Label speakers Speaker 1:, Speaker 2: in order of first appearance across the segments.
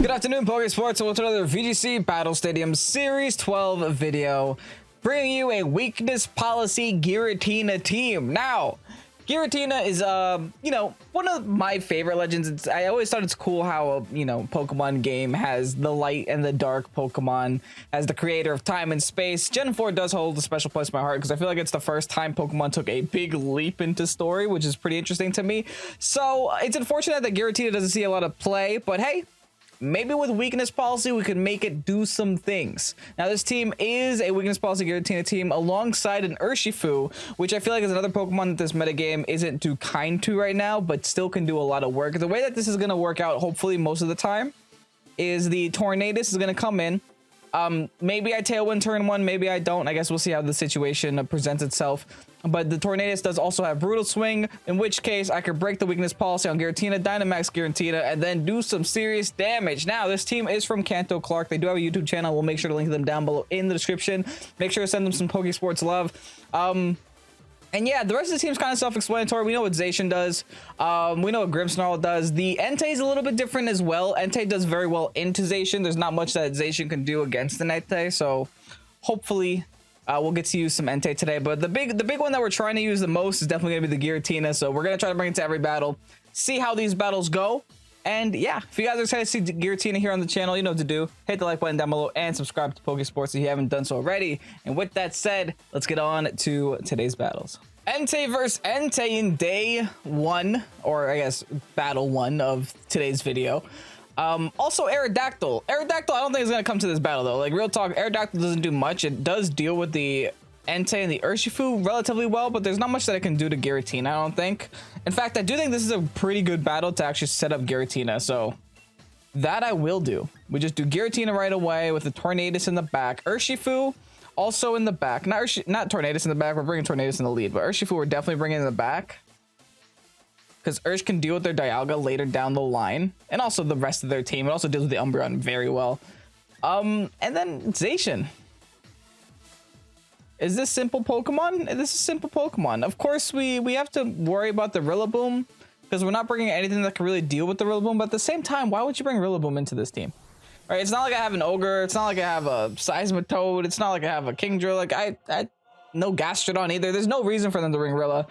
Speaker 1: Good afternoon, Pokésports, and welcome to another VGC Battle Stadium Series 12 video, bringing you a weakness policy Giratina team. Now, Giratina is, one of my favorite legends. I always thought it's cool how, Pokemon game has the light and the dark Pokemon as the creator of time and space. Gen 4 does hold a special place in my heart because I feel like it's the first time Pokemon took a big leap into story, which is pretty interesting to me. So it's unfortunate that Giratina doesn't see a lot of play, but hey, maybe with weakness policy, we can make it do some things. Now, this team is a weakness policy Giratina team alongside an Urshifu, which I feel like is another Pokemon that this metagame isn't too kind to right now, but still can do a lot of work. The way that this is going to work out, hopefully most of the time, is the Tornadus is going to come in. Maybe I Tailwind turn one, maybe I don't. I guess we'll see how the situation presents itself. But the Tornadus does also have Brutal Swing, in which case I could break the weakness policy on Giratina, Dynamax Giratina, and then do some serious damage. Now, this team is from KantoClark. They do have a YouTube channel. We'll make sure to link them down below in the description. Make sure to send them some Pokésports love. And yeah, the rest of the team's kind of self-explanatory. We know what Zacian does. We know what Grimmsnarl does. The Entei is a little bit different as well. Entei does very well into Zacian. There's not much that Zacian can do against an Entei, so hopefully we'll get to use some Entei today. But the big one that we're trying to use the most is definitely going to be the Giratina, so we're going to try to bring it to every battle, see how these battles go. And yeah, if you guys are excited to see Giratina here on the channel, you know what to do. Hit the like button down below and subscribe to Pokésports if you haven't done so already. And with that said, let's get on to today's battles. Entei versus Entei in day one, or I guess battle one of today's video. Also Aerodactyl. Aerodactyl, I don't think is going to come to this battle though. Like, real talk, Aerodactyl doesn't do much. It does deal with the Entei and the Urshifu relatively well, but there's not much that it can do to Giratina, I don't think. In fact, I do think this is a pretty good battle to actually set up Giratina, so that I will do. We just do Giratina right away with the Tornadus in the back. Urshifu also in the back. Not Tornadus in the back. We're bringing Tornadus in the lead, but Urshifu we're definitely bringing in the back because Ursh can deal with their Dialga later down the line, and also the rest of their team. It also deals with the Umbreon very well. And then Zacian. Is this simple Pokemon? This is simple Pokemon. Of course, we have to worry about the Rillaboom because we're not bringing anything that can really deal with the Rillaboom. But at the same time, why would you bring Rillaboom into this team? Right? It's not like I have an Ogre. It's not like I have a Seismitoad. It's not like I have a Kingdra. Like I no Gastrodon either. There's no reason for them to bring Rilla.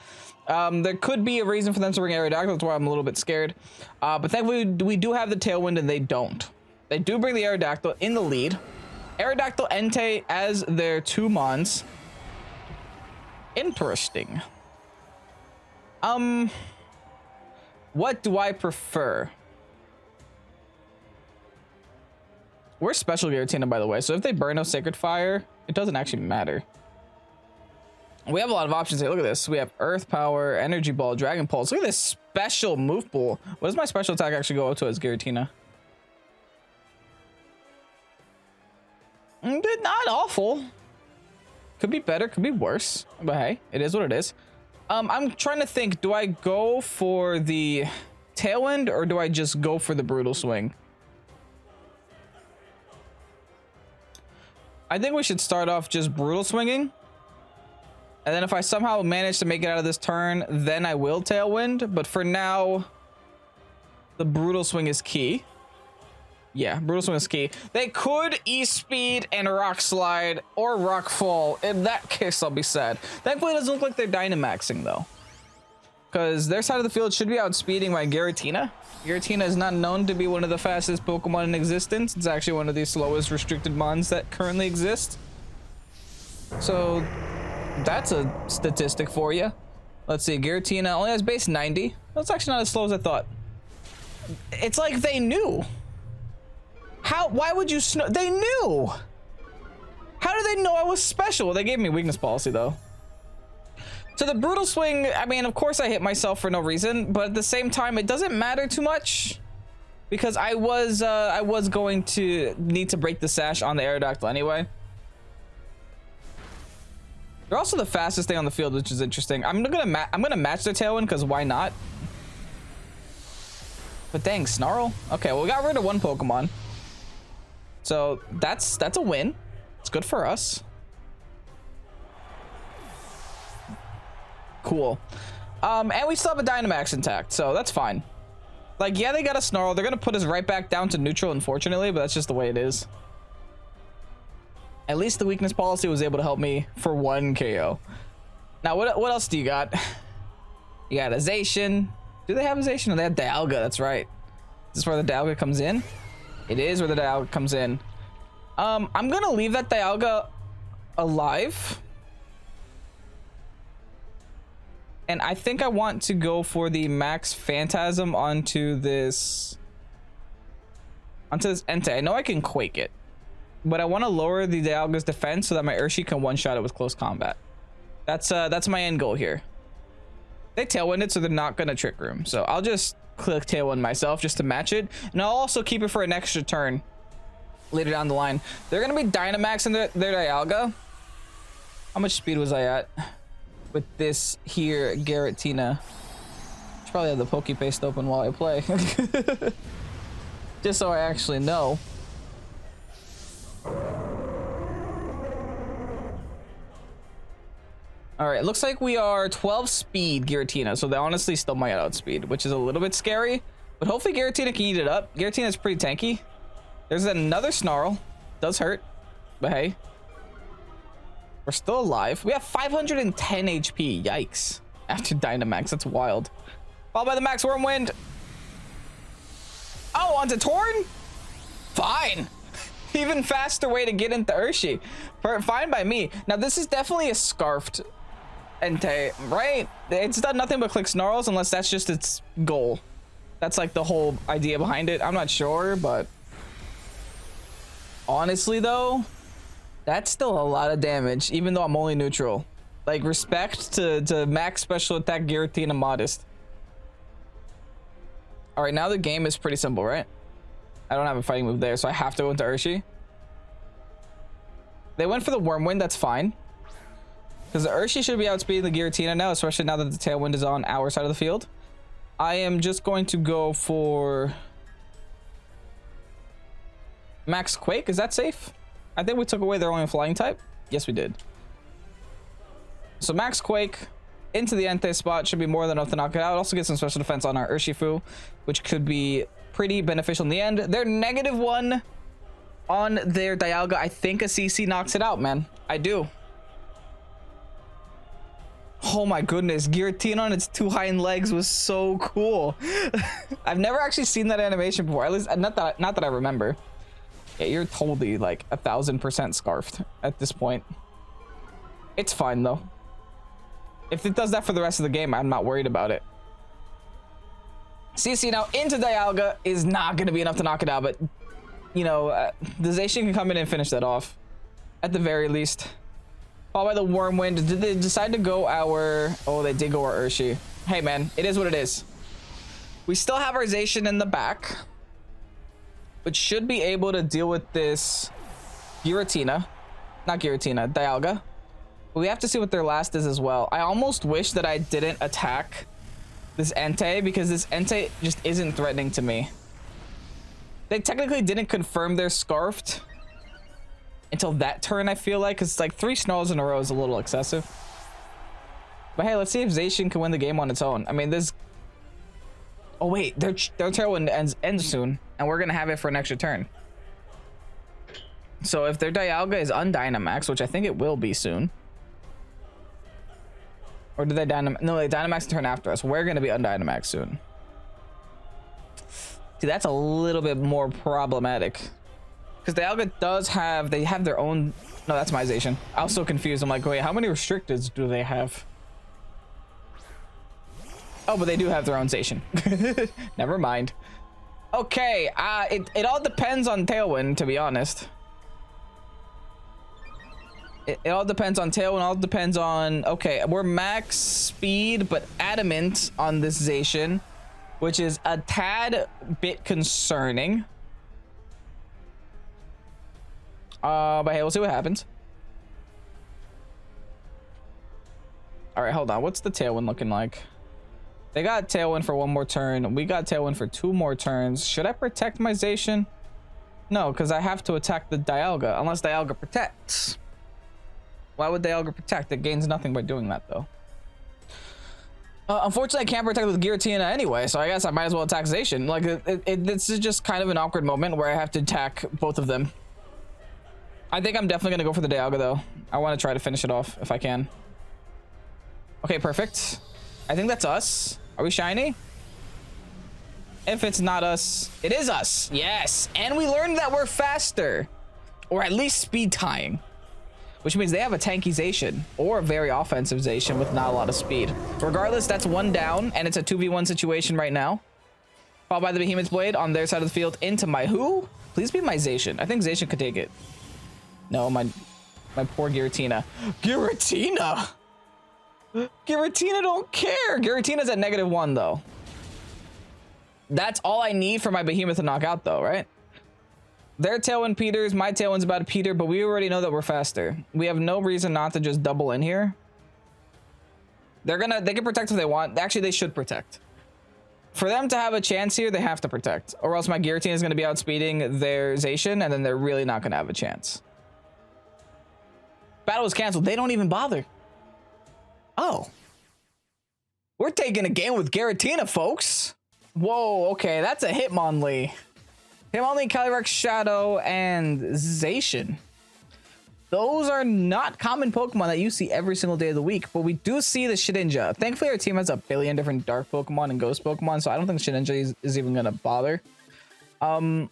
Speaker 1: There could be a reason for them to bring Aerodactyl. That's why I'm a little bit scared. But thankfully, we do have the Tailwind, and they don't. They do bring the Aerodactyl in the lead. Aerodactyl, Entei as their two Mons. Interesting. What do I prefer? We're special Giratina, by the way, so if they burn no Sacred Fire, it doesn't actually matter. We have a lot of options here. Look at this. We have Earth Power, Energy Ball, Dragon Pulse. Look at this special move pool. What does my special attack actually go up to as Giratina? Not awful. Could be better, could be worse, but hey, it is what it is. I'm trying to think, do I go for the Tailwind or do I just go for the Brutal Swing? I think we should start off just Brutal Swinging. And then if I somehow manage to make it out of this turn, then I will Tailwind. But for now, the Brutal Swing is key. Yeah, Brutal Swing is key. They could E-Speed and Rock Slide or Rock Fall. In that case, I'll be sad. Thankfully, it doesn't look like they're Dynamaxing, though. Because their side of the field should be outspeeding my Giratina. Giratina is not known to be one of the fastest Pokemon in existence. It's actually one of the slowest restricted Mons that currently exist. So that's a statistic for you. Let's see, Giratina only has base 90. That's actually not as slow as I thought. It's like they knew. Why would you they knew. How do they know I was special? Well, they gave me weakness policy though. So the Brutal Swing, I mean, of course I hit myself for no reason, but at the same time, it doesn't matter too much because I was going to need to break the sash on the Aerodactyl anyway. They're also the fastest thing on the field, which is interesting. I'm gonna match their Tailwind because why not? But dang, Snarl. Okay, well, we got rid of one Pokemon. So that's a win. It's good for us. Cool. And we still have a Dynamax intact, so that's fine. Like, yeah, they got a Snarl. They're gonna put us right back down to neutral, unfortunately, but that's just the way it is. At least the weakness policy was able to help me for 1 KO. Now, what else do you got? You got a Zacian. Do they have a Zacian? No, they have Dialga. That's right. Is this where the Dialga comes in? It is where the Dialga comes in. I'm gonna leave that Dialga alive. And I think I want to go for the Max Phantasm onto this Entei. I know I can Quake it, but I want to lower the Dialga's defense so that my Urshi can one-shot it with close combat. That's my end goal here. They Tailwind it, so they're not gonna Trick Room. So I'll just click Tailwind myself just to match it, and I'll also keep it for an extra turn later down the line. They're gonna be Dynamaxing their Dialga. How much speed was I at with this here Giratina? Should probably have the Poképaste open while I play. Just so I actually know. All right, looks like we are 12 speed Giratina, so they honestly still might outspeed, which is a little bit scary, but hopefully Giratina can eat it up. Giratina is pretty tanky. There's another Snarl. Does hurt, but hey. We're still alive. We have 510 HP. Yikes. After Dynamax, that's wild. Followed by the Max Wormwind. Oh, onto Torn? Fine. Even faster way to get into Urshi. Fine by me. Now, this is definitely a Scarfed Entei, right? It's done nothing but click Snarls unless that's just its goal. That's like the whole idea behind it. I'm not sure, but honestly though, that's still a lot of damage, even though I'm only neutral. Like, respect to max special attack Giratina Modest. All right, now the game is pretty simple, right? I don't have a fighting move there, so I have to go into Urshi. They went for the Wormwind, that's fine. Because the Urshi should be outspeeding the Giratina now, especially now that the Tailwind is on our side of the field. I am just going to go for Max Quake. Is that safe? I think we took away their only flying type. Yes, we did. So Max Quake into the Entei spot should be more than enough to knock it out. Also get some special defense on our Urshifu, which could be pretty beneficial in the end. They're -1 on their Dialga. I think a CC knocks it out, man. I do. Oh my goodness, Giratina on its 2 hind legs was so cool. I've never actually seen that animation before. At least not that I remember. Yeah, you're totally like 1000% scarfed at this point. It's fine though. If it does that for the rest of the game, I'm not worried about it. CC now into Dialga is not going to be enough to knock it out, but you know, the Zacian can come in and finish that off at the very least. Followed by the Wormwind. Did they decide to go our... Oh, they did go our Urshi. Hey, man. It is what it is. We still have our Zacian in the back, which should be able to deal with this Giratina. Not Giratina. Dialga. But we have to see what their last is as well. I almost wish that I didn't attack this Entei, because this Entei just isn't threatening to me. They technically didn't confirm they're Scarfed until that turn, I feel like, because like 3 Snarls in a row is a little excessive. But hey, let's see if Zacian can win the game on its own. I mean, this... Oh wait, their Tailwind ends soon, and we're gonna have it for an extra turn. So if their Dialga is undynamax, which I think it will be soon, or did they Dynamax? No, they Dynamax the turn after us. We're gonna be undynamax soon. See, that's a little bit more problematic. Because Dialga does have, they have their own... No, that's my Zacian. I was so confused. I'm like, wait, how many restricteds do they have? Oh, but they do have their own Zacian. Never mind. Okay, it all depends on Tailwind, to be honest. It all depends on Tailwind, all depends on... Okay, we're max speed, but adamant on this Zacian, which is a tad bit concerning. But hey, we'll see what happens. All right, hold on. What's the Tailwind looking like? They got Tailwind for 1 more turn. We got Tailwind for 2 more turns. Should I protect my Zacian? No, because I have to attack the Dialga, unless Dialga protects. Why would Dialga protect? It gains nothing by doing that, though. Unfortunately, I can't protect with Giratina anyway, so I guess I might as well attack Zacian. Like, this is just kind of an awkward moment where I have to attack both of them. I think I'm definitely going to go for the Dialga, though. I want to try to finish it off if I can. Okay, perfect. I think that's us. Are we shiny? If it's not us, it is us. Yes. And we learned that we're faster. Or at least speed tying. Which means they have a tanky Zacian or a very offensive Zacian with not a lot of speed. Regardless, that's one down, and it's a 2v1 situation right now. Followed by the Behemoth's Blade on their side of the field into my who? Please be my Zacian. I think Zacian could take it. No, my poor Giratina. Giratina! Giratina don't care. Giratina's at -1, though. That's all I need for my Behemoth to knock out, though, right? Their Tailwind Peters, my Tailwind's about to Peter, but we already know that we're faster. We have no reason not to just double in here. They can protect if they want. Actually, they should protect. For them to have a chance here, they have to protect. Or else my Giratina is going to be outspeeding their Zacian, and then they're really not going to have a chance. Battle is canceled. They don't even bother. Oh. We're taking a game with Giratina, folks. Whoa, okay, that's a Hitmonlee. Hitmonlee, Calyrex, Shadow, and Zacian. Those are not common Pokemon that you see every single day of the week, but we do see the Shedinja. Thankfully, our team has a billion different Dark Pokemon and Ghost Pokemon, so I don't think Shedinja is even going to bother. The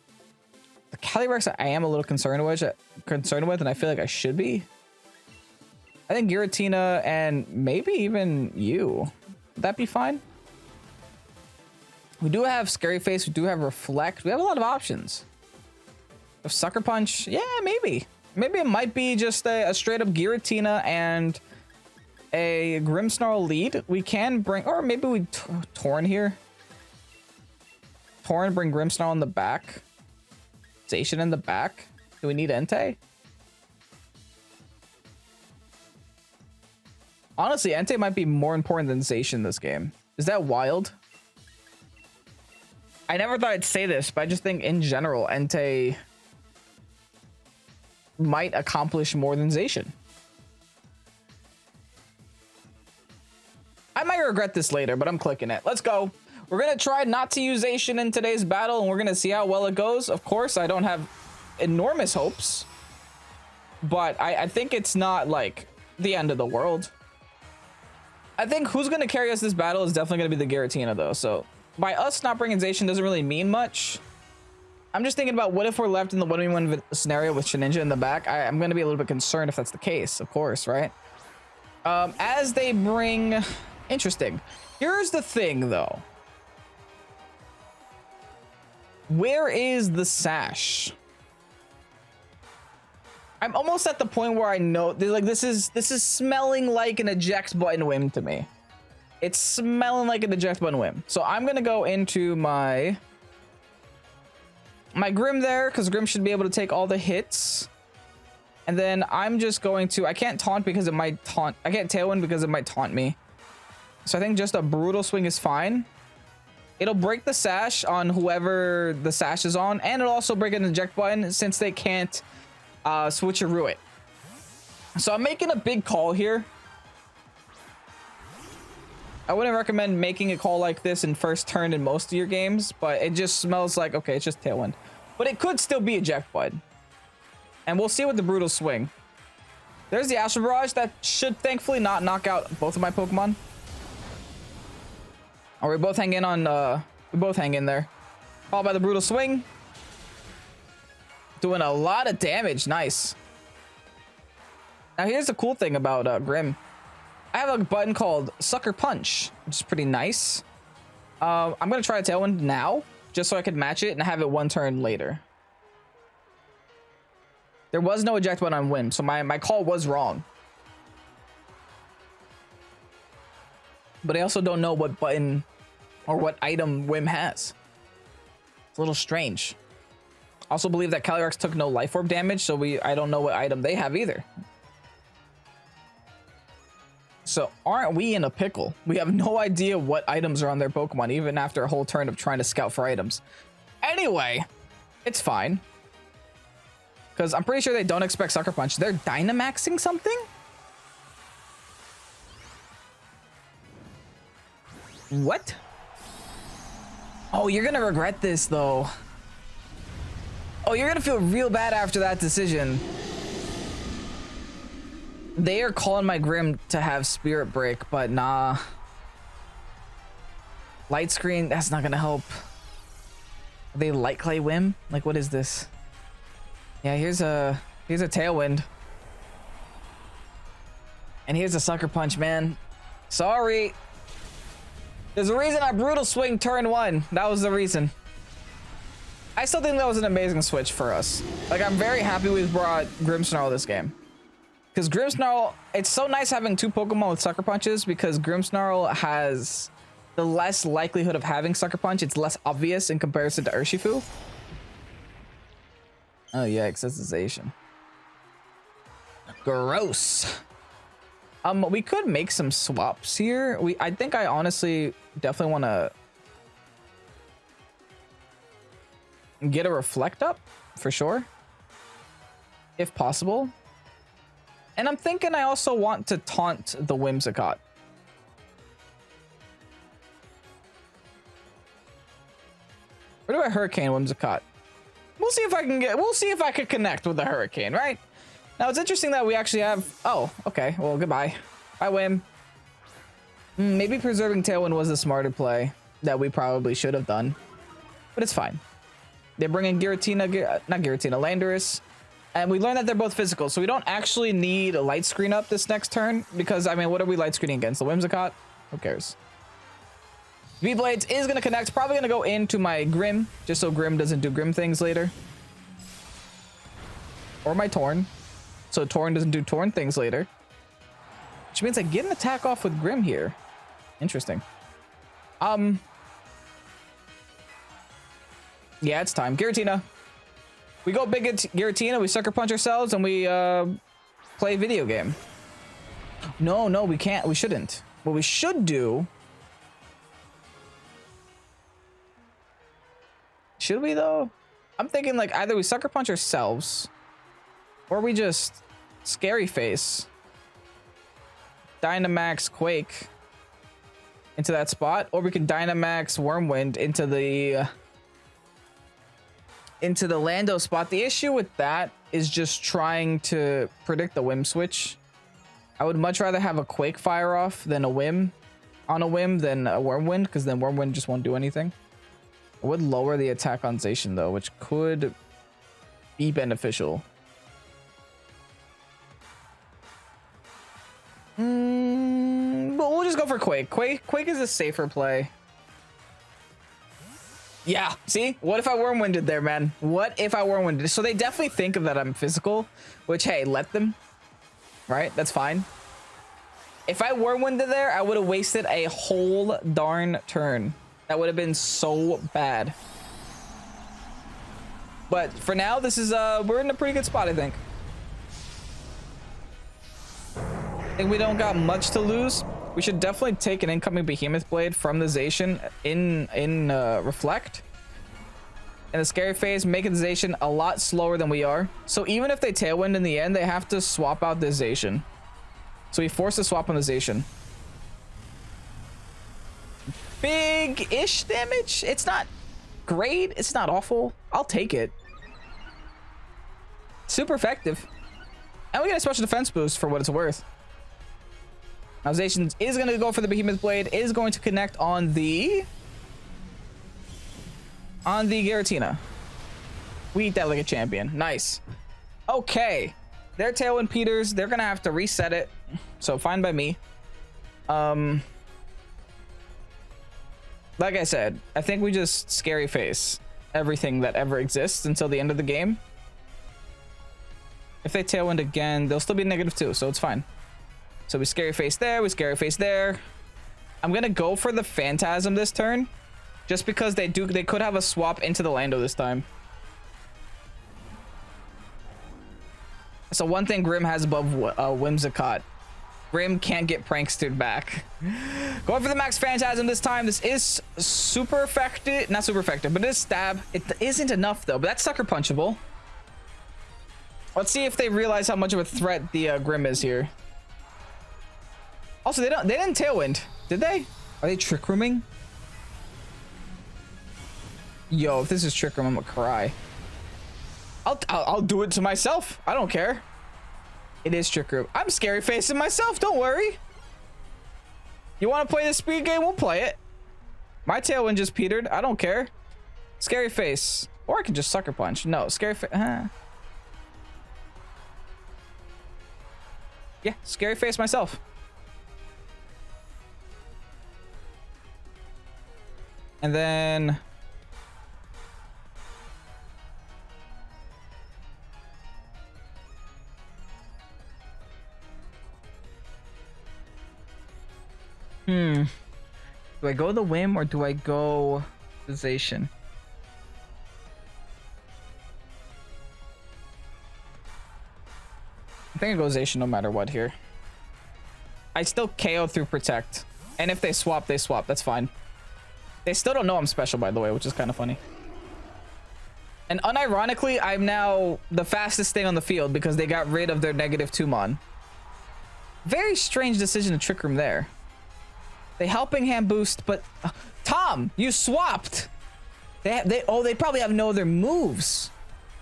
Speaker 1: Calyrex I am a little concerned with, and I feel like I should be. I think Giratina and maybe even you. Would that be fine? We do have Scary Face. We do have Reflect. We have a lot of options. If Sucker Punch, yeah, maybe. Maybe it might be just a straight up Giratina and a Grimmsnarl lead. We can bring, or maybe we Torn here. Torn, bring Grimmsnarl in the back. Zacian in the back. Do we need Entei? Honestly, Entei might be more important than Zacian this game. Is that wild? I never thought I'd say this, but I just think in general, Entei might accomplish more than Zacian. I might regret this later, but I'm clicking it. Let's go. We're going to try not to use Zacian in today's battle, and we're going to see how well it goes. Of course, I don't have enormous hopes, but I think it's not like the end of the world. I think who's going to carry us this battle is definitely going to be the Giratina, though, so by us not bringing Zacian doesn't really mean much. I'm just thinking about what if we're left in the 1v1 scenario with Shedinja in the back. I'm going to be a little bit concerned if that's the case, of course, right? As they bring... Interesting. Here's the thing, though. Where is the Sash? I'm almost at the point where I know... Like, this is smelling like an eject button whim to me. It's smelling like an eject button whim. So I'm going to go into my Grimm there, because Grimm should be able to take all the hits. And then I'm just going to... I can't taunt because it might taunt... I can't Tailwind because it might taunt me. So I think just a Brutal Swing is fine. It'll break the Sash on whoever the Sash is on. And it'll also break an eject button since they can't switcheroo it. So I'm making a big call here. I wouldn't recommend making a call like this in first turn in most of your games, but it just smells like, okay, it's just Tailwind. But it could still be eject button. And we'll see with the Brutal Swing. There's the Astral Barrage. That should thankfully not knock out both of my Pokemon. Or we both hang in on, we both hang in there. Followed by the Brutal Swing. Doing a lot of damage. Nice. Now here's the cool thing about Grimm. I have a button called Sucker Punch, which is pretty nice. I'm going to try a Tailwind now, just so I could match it and have it one turn later. There was no eject button on Whim, so my call was wrong. But I also don't know what button or what item Whim has. It's a little strange. I also believe that Calyrex took no Life Orb damage, so I don't know what item they have either. So aren't we in a pickle? We have no idea what items are on their Pokemon, even after a whole turn of trying to scout for items. Anyway, it's fine. Because I'm pretty sure they don't expect Sucker Punch. They're Dynamaxing something? What? Oh, you're gonna regret this though. Oh, you're gonna feel real bad after that decision. They are calling my Grim to have Spirit Break, but nah. Light Screen, that's not gonna help. Are they Light Clay Whim? Like, what is this? Yeah, here's a Tailwind. And here's a Sucker Punch, man. Sorry. There's a reason I Brutal Swing turn 1. That was the reason. I still think that was an amazing switch for us. Like, I'm very happy we brought Grimmsnarl this game. Because Grimmsnarl, it's so nice having 2 Pokemon with Sucker Punches because Grimmsnarl has the less likelihood of having Sucker Punch. It's less obvious in comparison to Urshifu. Oh yeah, accessorization. Gross. We could make some swaps here. I think I honestly definitely want to get a Reflect up for sure, if possible. And I'm thinking I also want to taunt the Whimsicott. Where do I Hurricane Whimsicott? We'll see if I can we'll see if I could connect with the Hurricane, right? Now it's interesting that we actually have, oh, okay, well, goodbye. Bye, Whim. Maybe preserving Tailwind was the smarter play that we probably should have done, but it's fine. They bring in Giratina, not Giratina, Landorus, and we learned that they're both physical, so we don't actually need a light screen up this next turn because, I mean, what are we light screening against? The Whimsicott? Who cares? V-Blades is going to connect, probably going to go into my Grim, just so Grim doesn't do Grim things later. Or my Torn, so Torn doesn't do Torn things later. Which means I get an attack off with Grim here. Interesting. Yeah, it's time. Giratina. We go big at Giratina, we Sucker Punch ourselves, and we play video game. No, we can't. We shouldn't. What we should do... Should we, though? I'm thinking, like, either we Sucker Punch ourselves, or we just Scary Face, Dynamax Quake into that spot, or we could Dynamax Wormwind into the Lando spot. The issue with that is just trying to predict the Whim switch. I would much rather have a Quake fire off than a Whim on a Whim than a Wormwind, because then Wormwind just won't do anything. I would lower the attack on Zacian though, which could be beneficial. But we'll just go for Quake. Quake is a safer play. Yeah, see? What if I Wormwinded there, man? What if I Wormwinded? So they definitely think of that I'm physical, which, hey, let them. Right? That's fine. If I Wormwinded there, I would have wasted a whole darn turn. That would have been so bad. But for now, this is, we're in a pretty good spot, I think. I think we don't got much to lose. We should definitely take an incoming Behemoth Blade from the Zacian in Reflect. In the Scary Phase, making the Zacian a lot slower than we are. So even if they Tailwind in the end, they have to swap out the Zacian. So we force the swap on the Zacian. Big-ish damage. It's not great. It's not awful. I'll take it. Super effective. And we get a special defense boost for what it's worth. Now Zacian is going to go for the Behemoth Blade, is going to connect on the Giratina. We eat that like a champion. Nice. Okay. They're Tailwind Peters. They're going to have to reset it. So fine by me. Like I said, I think we just Scary Face everything that ever exists until the end of the game. If they Tailwind again, they'll still be -2, so it's fine. So we Scary Face there, we Scary Face there. I'm gonna go for the Phantasm this turn, just because they could have a swap into the Lando this time. So one thing Grim has above Whimsicott. Grim can't get Prankstered back. Going for the Max Phantasm this time. This is super effective. Not super effective, but it is stab. It isn't enough though, but that's sucker punchable. Let's see if they realize how much of a threat the Grim is here. Also, they didn't Tailwind, did they? Or Are they trick rooming? Yo, if this is trick room, I'm gonna cry. I'll do it to myself. I don't care. It is trick room. I'm scary facing myself. Don't worry. You want to play this speed game? We'll play it. My tailwind just petered. I don't care. Scary face. Or I can just sucker punch. No, scary face. Yeah, scary face myself. And then... do I go the whim or do I go Zation? I think I go Zation no matter what here. I still KO through protect. And if they swap, they swap. That's fine. They still don't know I'm special, by the way, which is kind of funny. And unironically, I'm now the fastest thing on the field because they got rid of their -2 mon. Very strange decision to trick room there. They helping hand boost, but Tom, you swapped. They probably have no other moves.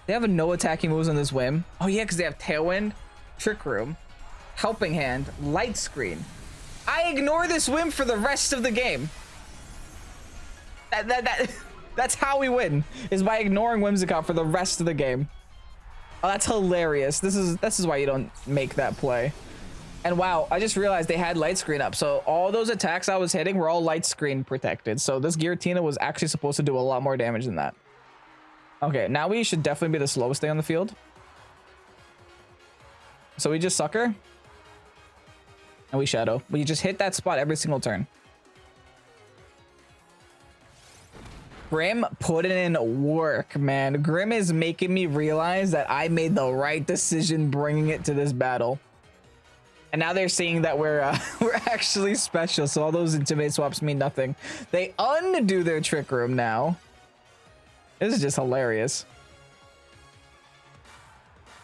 Speaker 1: They have no attacking moves on this whim. Oh yeah, because they have tailwind, trick room, helping hand, light screen. I ignore this whim for the rest of the game. That's how we win, is by ignoring Whimsicott for the rest of the game. Oh, that's hilarious. This is why you don't make that play. And wow, I just realized they had light screen up. So all those attacks I was hitting were all light screen protected. So this Giratina was actually supposed to do a lot more damage than that. Okay, now we should definitely be the slowest thing on the field. So we just sucker. And we shadow. We just hit that spot every single turn. Grim put in work, man. Grim is making me realize that I made the right decision bringing it to this battle. And now they're seeing that we're actually special. So all those intimidate swaps mean nothing. They undo their trick room now. This is just hilarious.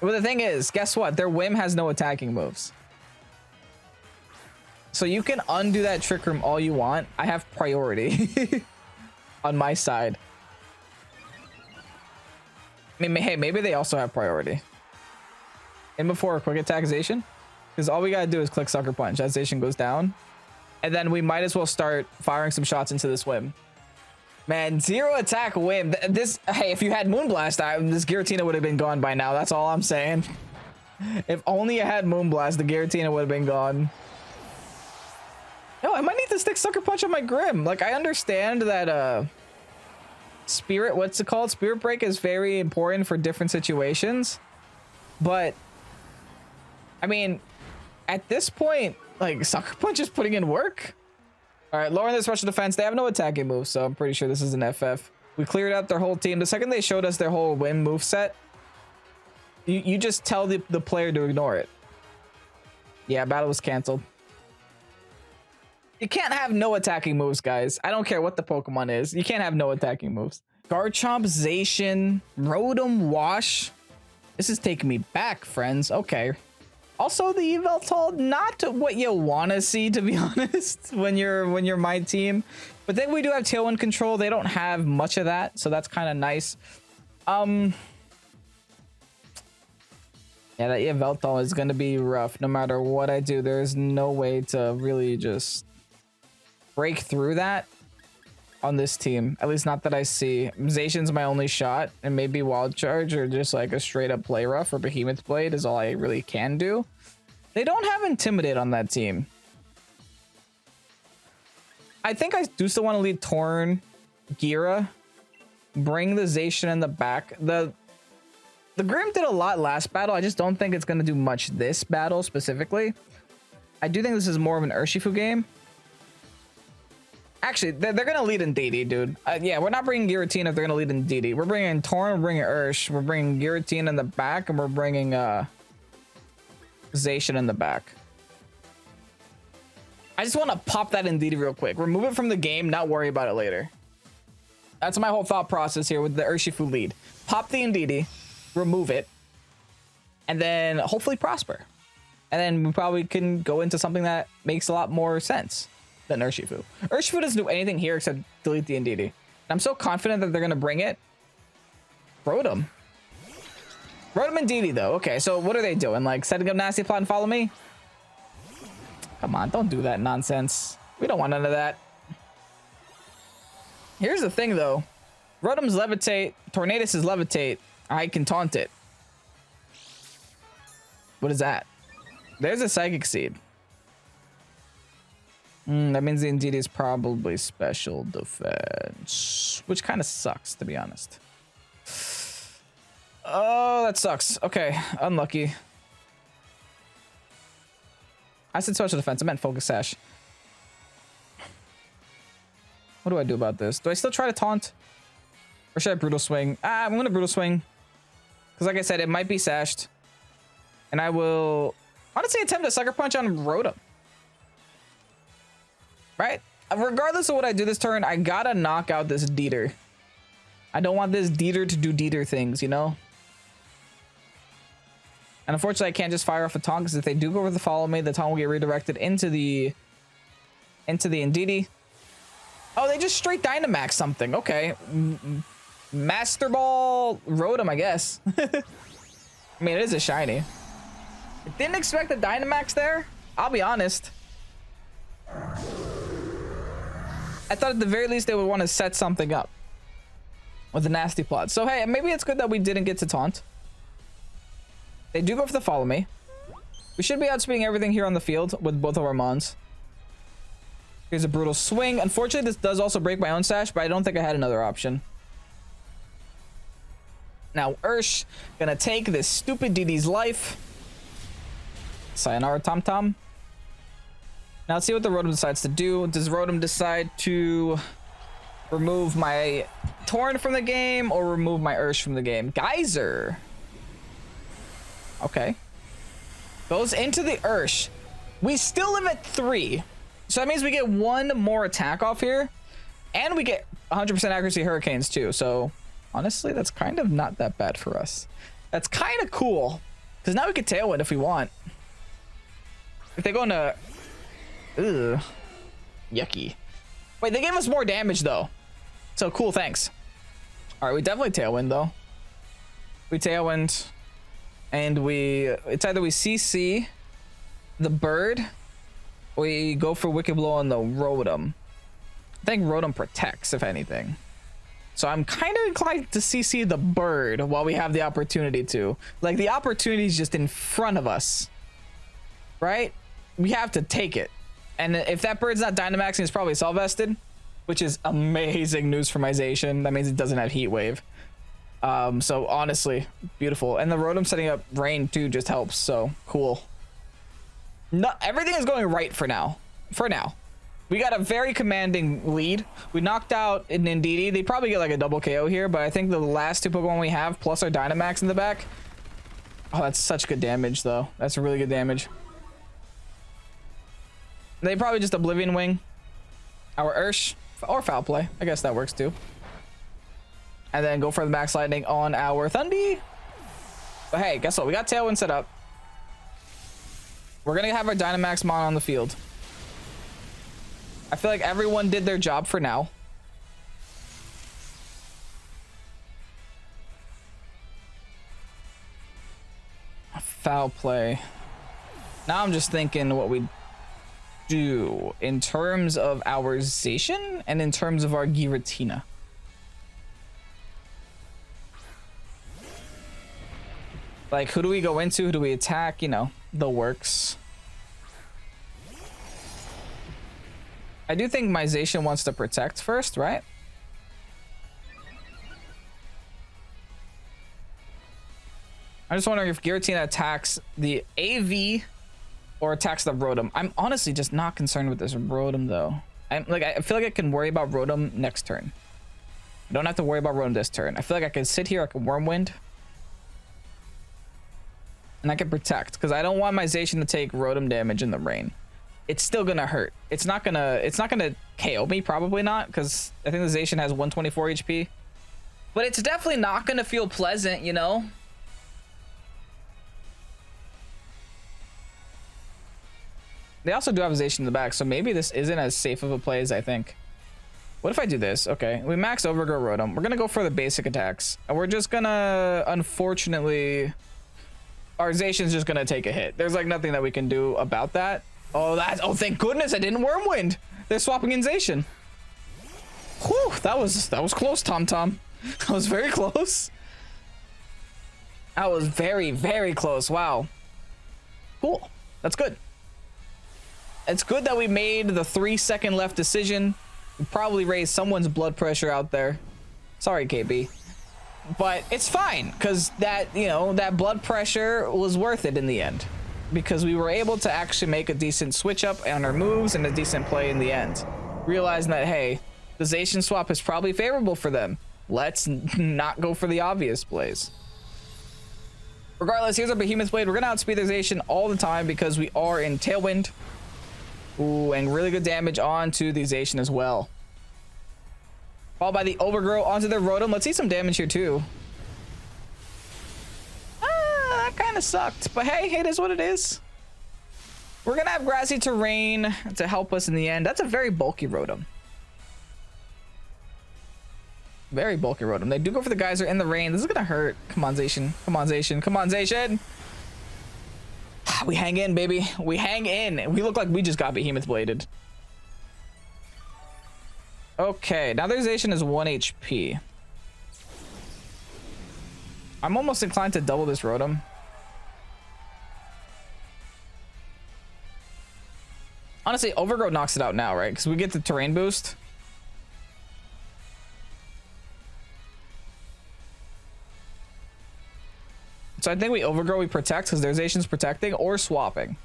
Speaker 1: But the thing is, guess what? Their whim has no attacking moves. So you can undo that trick room all you want. I have priority on my side. I mean, hey, maybe they also have priority. In before a quick attackization. Because all we gotta do is click sucker punch. That Zation goes down. And then we might as well start firing some shots into this whim. Man, 0 attack whim. Hey, if you had Moonblast, this Giratina would have been gone by now. That's all I'm saying. If only I had Moonblast, the Giratina would have been gone. No, I might need to stick sucker punch on my Grim. Like, I understand that Spirit, what's it called? Spirit Break is very important for different situations. But I mean, at this point, like, sucker punch is putting in work. All right, lowering their special defense. They have no attacking moves, so I'm pretty sure this is an FF. We cleared out their whole team. The second they showed us their whole whim move set, you just tell the player to ignore it. Yeah, battle was canceled. You can't have no attacking moves, guys. I don't care what the Pokemon is. You can't have no attacking moves. Garchomp, Zation, Rotom, Wash. This is taking me back, friends. Okay. Also, the Yveltal, not what you want to see, to be honest, when you're my team. But then we do have Tailwind control. They don't have much of that, so that's kind of nice. Yeah, that Yveltal is going to be rough no matter what I do. There's no way to really just break through that on this team, at least not that I see. Zation's my only shot, and maybe Wild Charge or just like a straight up play rough or Behemoth Blade is all I really can do. They don't have Intimidate on that team. I think I do still want to lead Torn, Gira, bring the Zation in the back. The Grim did a lot last battle. I just don't think it's going to do much this battle specifically. I do think this is more of an Urshifu game. Actually, they're going to lead in DD, dude. Yeah, we're not bringing Giratina if they're going to lead in DD. We're bringing Torn, we're bringing Ursh, we're bringing Giratina in the back, and we're bringing Zation in the back. I just want to pop that in DD real quick. Remove it from the game, not worry about it later. That's my whole thought process here with the Urshifu lead. Pop the Indeedee, remove it, and then hopefully prosper. And then we probably can go into something that makes a lot more sense. than Urshifu. Urshifu doesn't do anything here except delete the Indeedee. I'm so confident that they're gonna bring it. Rotom. Rotom and Indeedee though. Okay, so what are they doing? Like setting up Nasty Plot and follow me? Come on, don't do that nonsense. We don't want none of that. Here's the thing though. Rotom's Levitate, Tornadus is Levitate. I can taunt it. What is that? There's a Psychic Seed. That means the Indeedee is probably special defense, which kind of sucks, to be honest. Oh, that sucks. Okay, unlucky. I said special defense. I meant Focus Sash. What do I do about this? Do I still try to taunt? Or should I Brutal Swing? I'm going to Brutal Swing. Because like I said, it might be sashed. And I will honestly attempt a Sucker Punch on Rotom. Right? Regardless of what I do this turn, I gotta knock out this Deeter. I don't want this Deeter to do Deeter things, you know? And unfortunately, I can't just fire off a taunt, because if they do go over the follow me, the taunt will get redirected into the Indeedee. Oh, they just straight Dynamax something. Okay. Master Ball Rotom, I guess. I mean, it is a shiny. I didn't expect the Dynamax there. I'll be honest. I thought at the very least they would want to set something up with a Nasty Plot. So hey, maybe it's good that we didn't get to taunt. They do go for the follow me. We should be outspeeding everything here on the field with both of our Mons. Here's a Brutal Swing. Unfortunately, this does also break my own Sash, but I don't think I had another option. Now Ursh gonna take this stupid DD's life. Sayonara Tom Tom. Now let's see what the Rotom decides to do. Does Rotom decide to remove my Torn from the game or remove my Ursh from the game? Geyser. Okay. Goes into the Ursh. We still live at 3. So that means we get 1 more attack off here. And we get 100% accuracy Hurricanes too. So honestly, that's kind of not that bad for us. That's kind of cool. Because now we can Tailwind if we want. If they go into... Ugh. Yucky. Wait, they gave us more damage though. So cool, thanks. Alright, we definitely Tailwind though. We Tailwind. And it's either we CC the bird, or we go for Wicked Blow on the Rotom. I think Rotom protects, if anything. So I'm kind of inclined to CC the bird while we have the opportunity to. Like, the opportunity is just in front of us. Right? We have to take it. And if that bird's not Dynamaxing, it's probably Cell Vested, which is amazing news for my Zacian. That means it doesn't have Heat Wave. So honestly, beautiful. And the Rotom setting up Rain too just helps. So cool. No, everything is going right for now. We got a very commanding lead. We knocked out an Indeedee. They probably get like a double KO here, but I think the last 2 Pokemon we have plus our Dynamax in the back. Oh, that's such good damage though. That's really good damage. They probably just Oblivion Wing our Ursh or Foul Play. I guess that works too. And then go for the Max Lightning on our Thundy. But hey, guess what? We got Tailwind set up. We're going to have our Dynamax Mon on the field. I feel like everyone did their job for now. Foul Play. Now I'm just thinking what we do in terms of our Zacian and in terms of our Giratina. Like, who do we go into? Who do we attack? You know, the works. I do think my Zacian wants to protect first, right? I'm just wondering if Giratina attacks the AV or attacks the Rotom. I'm honestly just not concerned with this Rotom though. I feel like I can worry about Rotom next turn. I don't have to worry about Rotom this turn. I feel like I can sit here, I can Wormwind. And I can protect, because I don't want my Zacian to take Rotom damage in the rain. It's still gonna hurt. It's not gonna KO me, probably not, because I think the Zacian has 124 HP. But it's definitely not gonna feel pleasant, you know? They also do have Zation in the back, so maybe this isn't as safe of a play as I think. What if I do this? Okay, we max Overgrow Rotom. We're gonna go for the basic attacks, and we're just gonna, unfortunately, our Zation's just gonna take a hit. There's like nothing that we can do about that. Oh, oh, thank goodness I didn't Wormwind. They're swapping in Zation. Whew, that was close, Tom. That was very close. That was very, very close. Wow. Cool. That's good. It's good that we made the 3-second left decision. We probably raised someone's blood pressure out there. Sorry, KB. But it's fine, because that, you know, that blood pressure was worth it in the end. Because we were able to actually make a decent switch up on our moves and a decent play in the end. Realizing that, hey, the Zacian swap is probably favorable for them. Let's not go for the obvious plays. Regardless, here's our Behemoth Blade. We're going to outspeed their Zacian all the time because we are in Tailwind. Ooh, and really good damage onto the Zacian as well. Followed by the Overgrow onto their Rotom. Let's see some damage here too. That kind of sucked. But hey, it is what it is. We're going to have Grassy Terrain to help us in the end. That's a very bulky Rotom. Very bulky Rotom. They do go for the Geyser in the rain. This is going to hurt. Come on, Zacian. Come on, Zacian. Come on, Zacian. We hang in, baby. We hang in. We look like we just got Behemoth Bladed. Okay, now their Zacian is 1 HP. I'm almost inclined to double this Rotom. Honestly, Overgrow knocks it out now, right? Because we get the terrain boost. So I think we Overgrow, we protect, because their Zacian's protecting or swapping.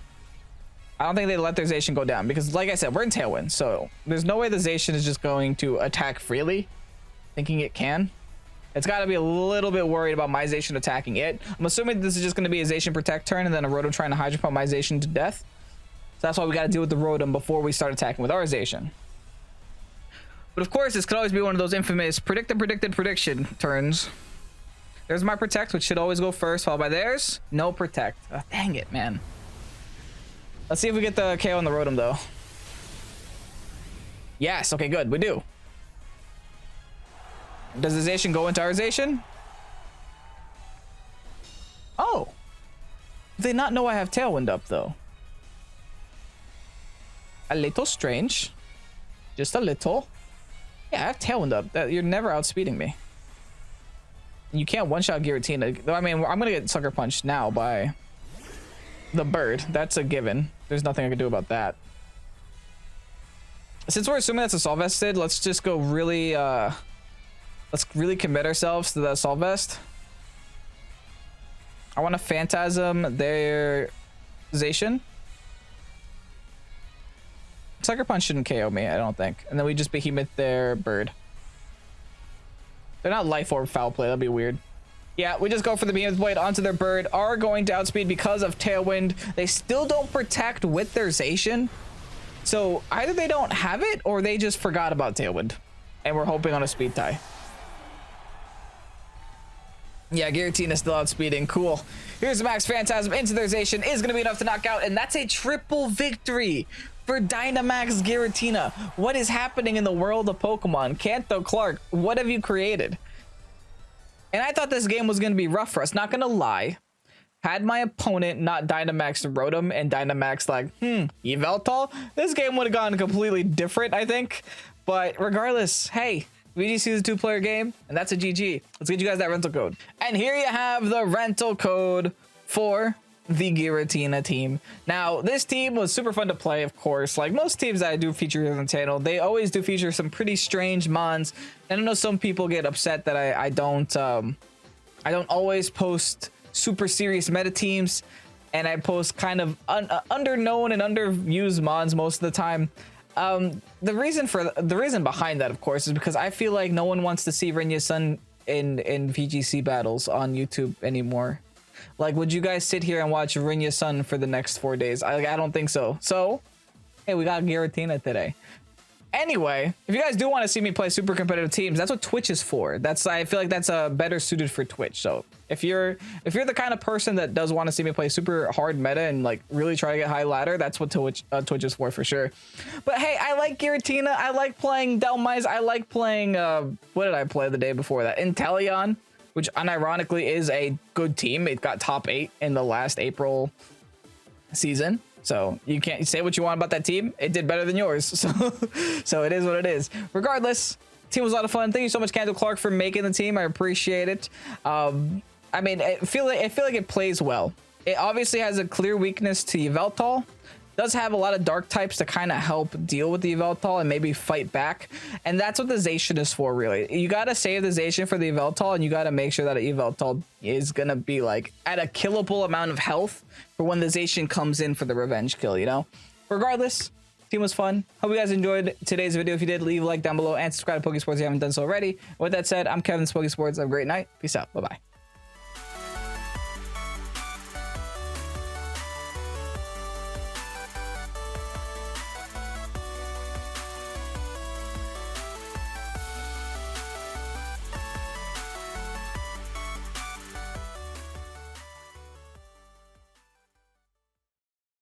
Speaker 1: I don't think they let their Zacian go down, because like I said, we're in Tailwind, so there's no way the Zacian is just going to attack freely, thinking it can. It's got to be a little bit worried about my Zacian attacking it. I'm assuming this is just going to be a Zacian protect turn, and then a Rotom trying to Hydro Pump my Zacian to death. So that's why we got to deal with the Rotom before we start attacking with our Zacian. But of course, this could always be one of those infamous predicted prediction turns. There's my protect, which should always go first, followed by theirs. No protect. Oh, dang it, man. Let's see if we get the KO on the Rotom, though. Yes, okay, good. We do. Does the Zacian go into our Zacian? Oh. Do they not know I have Tailwind up, though? A little strange. Just a little. Yeah, I have Tailwind up. You're never outspeeding me. You can't one-shot Giratina. I mean, I'm gonna get Sucker Punched now by the bird. That's a given. There's nothing I can do about that. Since we're assuming that's a Assault Vested, let's just go really, let's really commit ourselves to the Assault Vest. I want to Phantasm their Zacian. Sucker Punch shouldn't KO me, I don't think. And then we just Behemoth their bird. They're not Life Orb Foul Play. That'd be weird. Yeah, we just go for the Behemoth Blade onto their bird. Are going to outspeed because of Tailwind. They still don't protect with their Zacian. So either they don't have it or they just forgot about Tailwind. And we're hoping on a speed tie. Yeah, Giratina still outspeeding. Cool. Here's the Max Phantasm into their Zacian. Is going to be enough to knock out. And that's a triple victory for Dynamax Giratina. What is happening in the world of Pokemon? KantoClark, what have you created? And I thought this game was going to be rough for us. Not going to lie. Had my opponent not Dynamax Rotom and Dynamax like, Yveltal, this game would have gone completely different, I think. But regardless, hey, VGC is a 2-player game, and that's a GG. Let's get you guys that rental code. And here you have the rental code for the Giratina team. Now, this team was super fun to play, of course. Like most teams that I do feature on the channel, they always do feature some pretty strange mons. And I know some people get upset that I don't always post super serious meta teams, and I post kind of underknown and underused mons most of the time. The reason behind that, of course, is because I feel like no one wants to see Rinya's son in VGC battles on YouTube anymore. Like, would you guys sit here and watch Rinya's son for the next 4 days? I don't think so. So, hey, we got Giratina today. Anyway, if you guys do want to see me play super competitive teams, that's what Twitch is for. I feel like that's better suited for Twitch. So if you're the kind of person that does want to see me play super hard meta and like really try to get high ladder, that's what Twitch is for sure. But hey, I like Giratina. I like playing Delmise. I like playing what did I play the day before that? Inteleon, which unironically is a good team. It got top 8 in the last April season. So you can't say what you want about that team. It did better than yours. So it is what it is. Regardless, team was a lot of fun. Thank you so much, KantoClark, for making the team. I appreciate it. I mean, I feel like it plays well. It obviously has a clear weakness to Yveltal. Does have a lot of dark types to kind of help deal with the Yveltal and maybe fight back. And that's what the Zacian is for, really. You got to save the Zacian for the Yveltal, and you got to make sure that Yveltal is going to be like at a killable amount of health for when the Zacian comes in for the revenge kill, you know? Regardless, team was fun. Hope you guys enjoyed today's video. If you did, leave a like down below and subscribe to Pokésports if you haven't done so already. With that said, I'm Kevin, Pokésports. Have a great night. Peace out. Bye-bye.